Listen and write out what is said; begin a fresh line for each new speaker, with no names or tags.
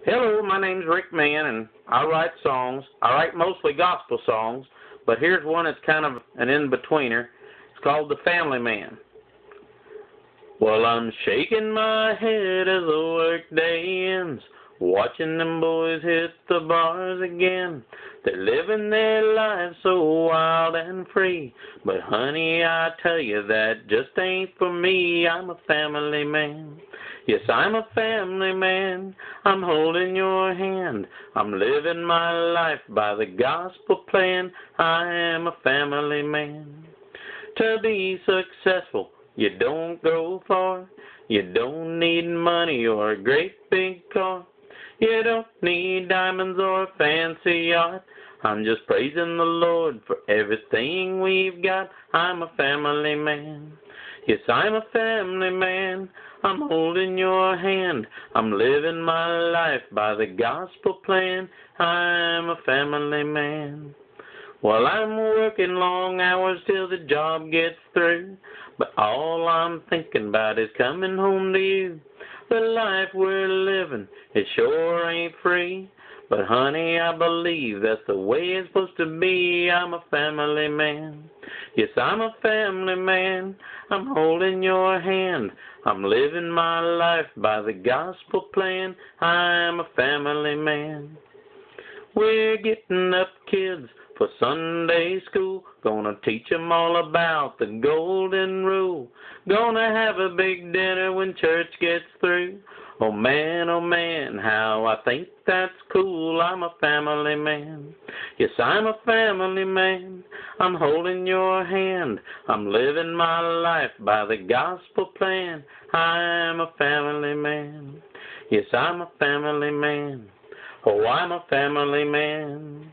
Hello, my name's Rick Mann, and I write songs. I write mostly gospel songs, but here's one that's kind of an in-betweener. It's called The Family Man. Well, I'm shaking my head as the workday ends, watching them boys hit the bars again. They're living their lives so wild and free, but honey, I tell you that just ain't for me. I'm a family man. Yes, I'm a family man. I'm holding your hand. I'm living my life by the gospel plan. I am a family man. To be successful, you don't go far. You don't need money or a great big car. You don't need diamonds or a fancy yacht. I'm just praising the Lord for everything we've got. I'm a family man. Yes, I'm a family man. I'm holding your hand. I'm living my life by the gospel plan. I'm a family man. Well, I'm working long hours till the job gets through, but all I'm thinking about is coming home to you. The life we're living, it sure ain't free, but honey, I believe that's the way it's supposed to be. I'm a family man. Yes, I'm a family man. I'm holding your hand. I'm living my life by the gospel plan. I'm a family man. We're getting up kids for Sunday school, gonna teach 'em all about the golden rule. Gonna have a big dinner when church gets through. Oh man, how I think that's cool. I'm a family man. Yes, I'm a family man. I'm holding your hand. I'm living my life by the gospel plan. I'm a family man. Yes, I'm a family man. Oh, I'm a family man.